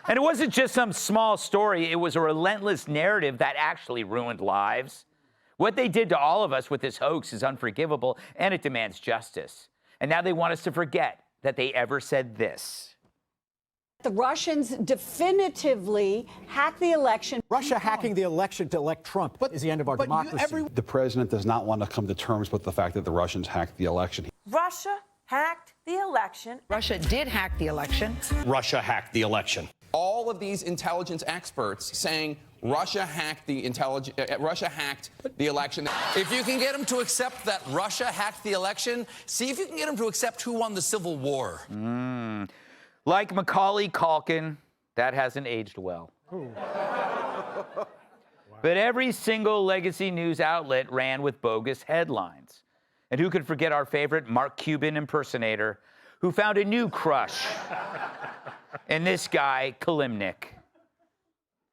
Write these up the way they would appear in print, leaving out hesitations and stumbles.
And it wasn't just some small story. It was a relentless narrative that actually ruined lives. What they did to all of us with this hoax is unforgivable, and it demands justice. And now they want us to forget that they ever said this. The Russians definitively hacked the election. Russia hacking the election to elect Trump is the end of our democracy. The president does not want to come to terms with the fact that the Russians hacked the election. Russia hacked the election. Russia did hack the election. Russia hacked the election. All of these intelligence experts saying Russia hacked the election. If you can get them to accept that Russia hacked the election, see if you can get them to accept who won the Civil War. Like Macaulay Culkin, that hasn't aged well. But every single legacy news outlet ran with bogus headlines. And who could forget our favorite Mark Cuban impersonator, who found a new crush in this guy, Kalimnik.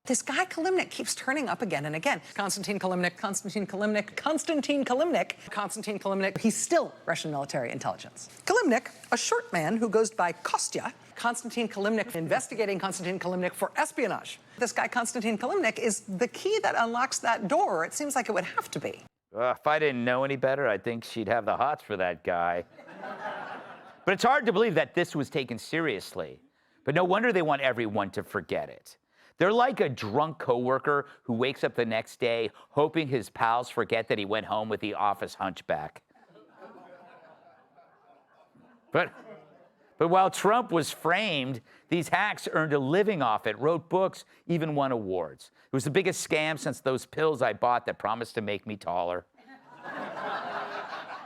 This guy, Kalimnik, keeps turning up again and again. Konstantin Kalimnik, Konstantin Kalimnik, Konstantin Kalimnik, Konstantin Kalimnik. He's still Russian military intelligence. Kalimnik, a short man who goes by Kostya. Konstantin Kalimnik, investigating Konstantin Kalimnik for espionage. This guy, Konstantin Kalimnik, is the key that unlocks that door. It seems like it would have to be. If I didn't know any better, I think she'd have the hots for that guy. But it's hard to believe that this was taken seriously. But no wonder they want everyone to forget it. They're like a drunk coworker who wakes up the next day hoping his pals forget that he went home with the office hunchback. But while Trump was framed, these hacks earned a living off it, wrote books, even won awards. It was the biggest scam since those pills I bought that promised to make me taller.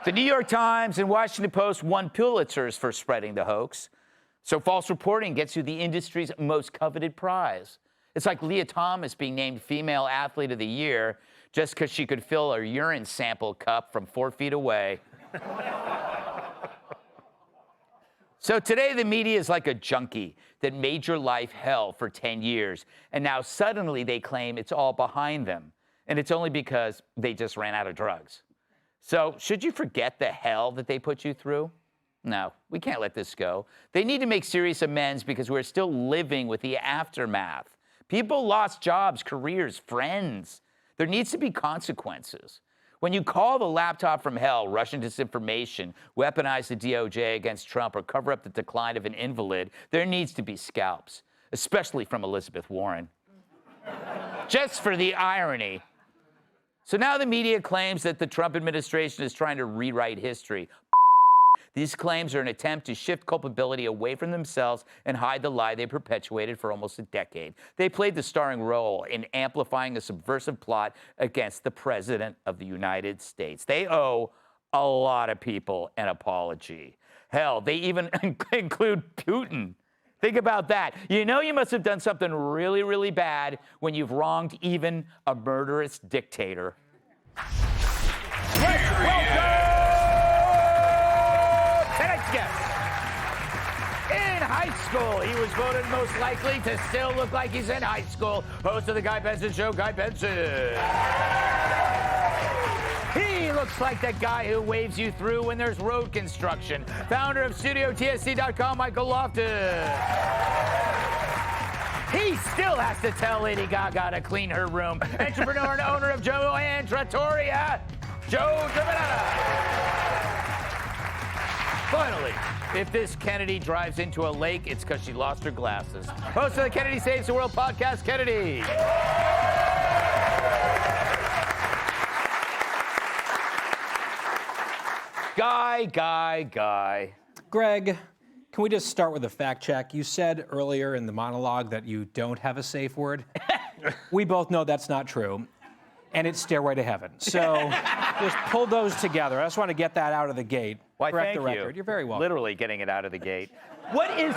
The New York Times and Washington Post won Pulitzers for spreading the hoax. So false reporting gets you the industry's most coveted prize. It's like Leah Thomas being named Female Athlete of the Year just because she could fill a urine sample cup from 4 feet away. So today, the media is like a junkie that made your life hell for 10 years, and now suddenly they claim it's all behind them, and it's only because they just ran out of drugs. So should you forget the hell that they put you through? No, we can't let this go. They need to make serious amends because we're still living with the aftermath. People lost jobs, careers, friends. There needs to be consequences. When you call the laptop from hell Russian disinformation, weaponize the DOJ against Trump, or cover up the decline of an invalid, there needs to be scalps, especially from Elizabeth Warren. Just for the irony. So now the media claims that the Trump administration is trying to rewrite history. These claims are an attempt to shift culpability away from themselves and hide the lie they perpetuated for almost a decade. They played the starring role in amplifying a subversive plot against the President of the United States. They owe a lot of people an apology. Hell, they even include Putin. Think about that. You know you must have done something really, really bad when you've wronged even a murderous dictator. Let's welcome tonight's guest. In high school, he was voted most likely to still look like he's in high school. Host of the Guy Benson Show, Guy Benson. He looks like that guy who waves you through when there's road construction. Founder of StudioTSC.com, Michael Loftus. He still has to tell Lady Gaga to clean her room. Entrepreneur and owner of Joanne Trattoria, Joe Giovanna. Finally, if this Kennedy drives into a lake, it's because she lost her glasses. Host of the Kennedy Saves the World podcast, Kennedy. Guy. Greg, can we just start with a fact check? You said earlier in the monologue that you don't have a safe word. We both know that's not true. And it's Stairway to Heaven. So just pull those together. I just want to get that out of the gate. Why, correct thank the record. you. You're very welcome. Literally getting it out of the gate. What is,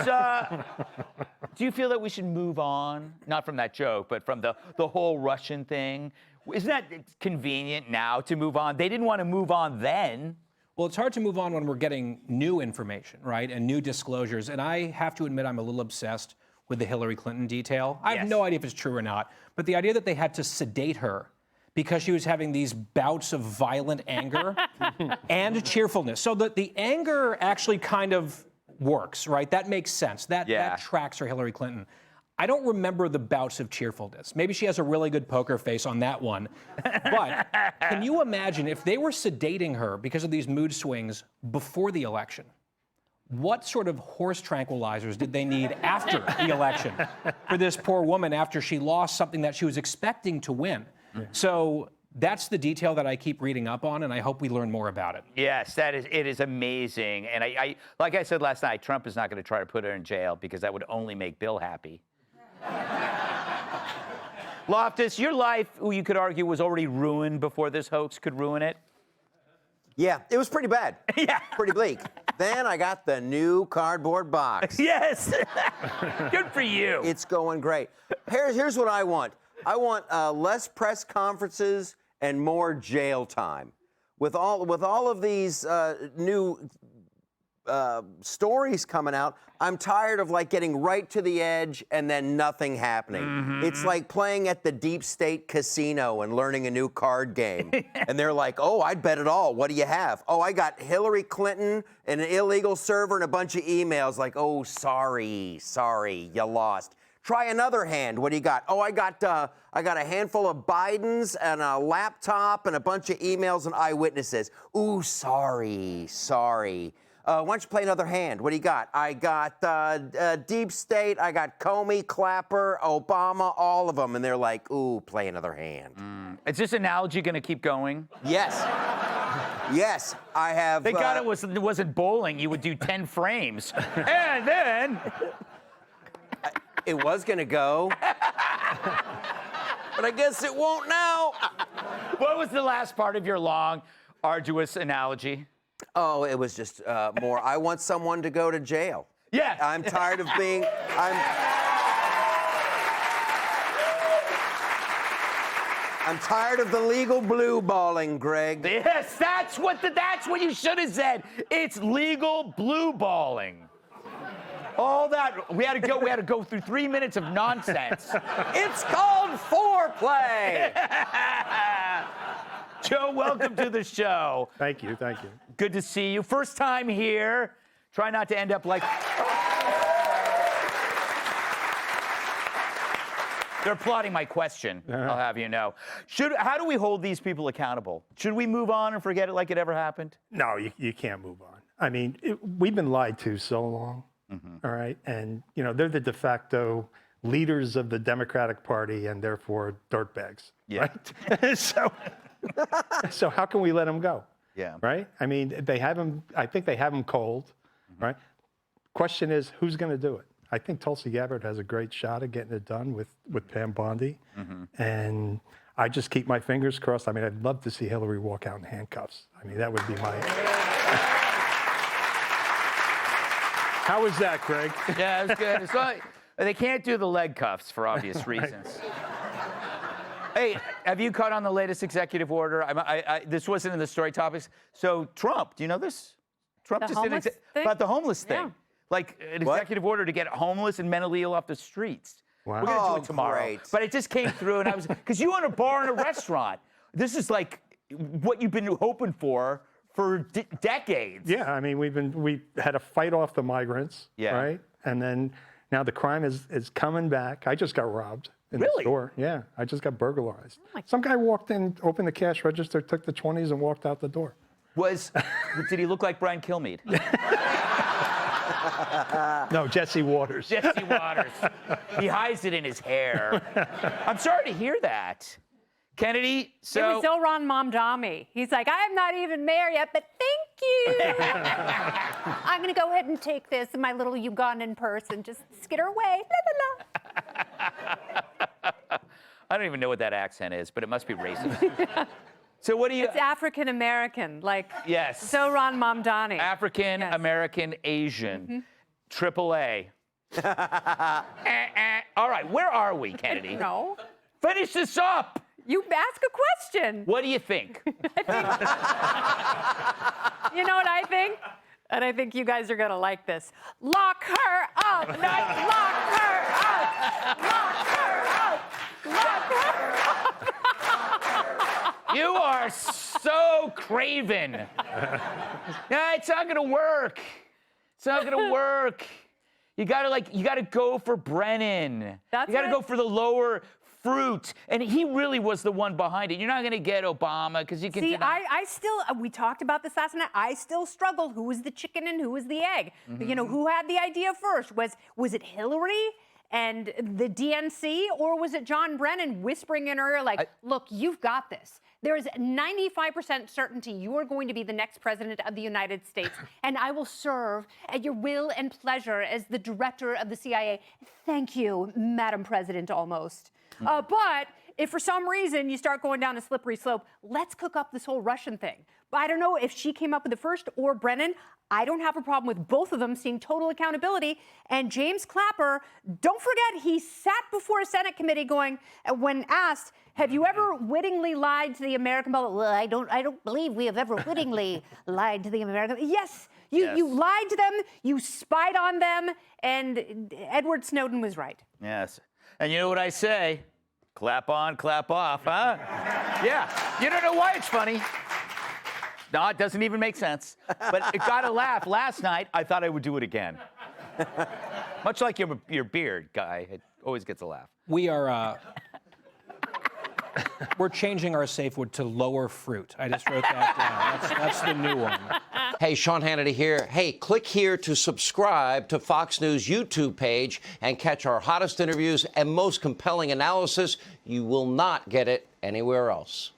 do you feel that we should move on? Not from that joke, but from the whole Russian thing. Isn't that convenient now to move on? They didn't want to move on then. Well, it's hard to move on when we're getting new information, right? And new disclosures. And I have to admit, I'm a little obsessed with the Hillary Clinton detail. I have no idea if it's true or not. But the idea that they had to sedate her because she was having these bouts of violent anger and cheerfulness. So the anger actually kind of works, right? That makes sense. That tracks for Hillary Clinton. I don't remember the bouts of cheerfulness. Maybe she has a really good poker face on that one. But can you imagine if they were sedating her because of these mood swings before the election? What sort of horse tranquilizers did they need after the election for this poor woman after she lost something that she was expecting to win? So that's the detail that I keep reading up on, and I hope we learn more about it. Yes, it is amazing. And I like I said last night, Trump is not going to try to put her in jail because that would only make Bill happy. Loftus, your life, you could argue, was already ruined before this hoax could ruin it. Yeah, it was pretty bad. Yeah. Pretty bleak. Then I got the new cardboard box. Yes. Good for you. It's going great. Here's what I want. I want less press conferences and more jail time. With all of these new stories coming out, I'm tired of like getting right to the edge and then nothing happening. It's like playing at the deep state casino and learning a new card game. And they're like, oh, I'd bet it all. What do you have? Oh, I got Hillary Clinton and an illegal server and a bunch of emails. Like, oh, sorry, you lost. Try another hand. What do you got? Oh, I got a handful of Bidens and a laptop and a bunch of emails and eyewitnesses. Ooh, sorry. Why don't you play another hand? What do you got? I got Deep State, I got Comey, Clapper, Obama, all of them. And they're like, ooh, play another hand. Is this analogy going to keep going? Yes. Yes, I have. Thank God it wasn't bowling. You would do 10 frames. And then... It was going to go. But I guess it won't now. What was the last part of your long, arduous analogy? Oh, it was just more. I want someone to go to jail. Yeah. I'm tired of being. I'm tired of the legal blue balling, Greg. Yes, that's what you should have said. It's legal blue balling. All that we had to go through 3 minutes of nonsense. It's called foreplay. Joe, welcome to the show. Thank you. Good to see you. First time here. Try not to end up like... They're plotting my question, I'll have you know. How do we hold these people accountable? Should we move on and forget it like it ever happened? No, you can't move on. I mean, we've been lied to so long, all right? And, they're the de facto leaders of the Democratic Party and therefore dirtbags, right? So how can we let them go? Yeah. Right? I mean, I think they have them cold, right? Question is, who's going to do it? I think Tulsi Gabbard has a great shot at getting it done with Pam Bondi. And I just keep my fingers crossed. I mean, I'd love to see Hillary walk out in handcuffs. I mean, that would be my... How was that, Greg? Yeah, it was good. It's like, they can't do the leg cuffs for obvious reasons. Hey, have you caught on the latest executive order? This wasn't in the story topics. So Trump, do you know this? Trump The just did homeless thing? about the homeless thing. Yeah. Like an executive order to get homeless and mentally ill off the streets. Wow. We're going to do it tomorrow. Great. But it just came through, and I was, because you own a bar and a restaurant. This is like what you've been hoping for decades. Yeah, I mean, we had to fight off the migrants, right? And then now the crime is coming back. I just got robbed in the store. Yeah, I just got burglarized. Some guy walked in, opened the cash register, took the 20s, and walked out the door. Did he look like Brian Kilmeade? No, Jesse Waters. Jesse Waters. He hides it in his hair. I'm sorry to hear that. Kennedy, so... It was Zohran Mamdani. He's like, I'm not even mayor yet, but thank you. I'm going to go ahead and take this in my little Ugandan purse and just skitter away. La, la, la. I don't even know what that accent is, but it must be racist. So what do you... It's African American, like Zohran Mamdani. African American Asian. Triple A. All right, where are we, Kennedy? No. Finish this up. You ask a question. What do you think? You know what I think? And I think you guys are going to like this. Lock her up. Lock her up. Lock her up. Lock her up. You are so craven. Yeah, it's not going to work. It's not going to work. You gotta go for Brennan. That's you gotta right. go for the lower fruit. And he really was the one behind it. You're not gonna get Obama because you can. See, I still, we talked about this last night. I still struggle. Who was the chicken and who was the egg? You know, who had the idea first? Was it Hillary and the DNC, or was it John Brennan whispering in her ear like, look, you've got this. There is 95% certainty you are going to be the next president of the United States, and I will serve at your will and pleasure as the director of the CIA. Thank you, Madam President, almost. But if for some reason you start going down a slippery slope, let's cook up this whole Russian thing. But I don't know if she came up with it first or Brennan. I don't have a problem with both of them seeing total accountability. And James Clapper, don't forget, he sat before a Senate committee going, when asked, have you ever wittingly lied to the American public? Well, I don't believe we have ever wittingly lied to the American. Yes, you lied to them, you spied on them, and Edward Snowden was right. Yes. And you know what I say? Clap on, clap off, huh? Yeah. You don't know why it's funny. No, it doesn't even make sense. But it got a laugh. Last night, I thought I would do it again. Much like your beard guy, it always gets a laugh. We are we're changing our safe word to lower fruit. I just wrote that down. That's the new one. Hey, Sean Hannity here. Hey, click here to subscribe to Fox News YouTube page and catch our hottest interviews and most compelling analysis. You will not get it anywhere else.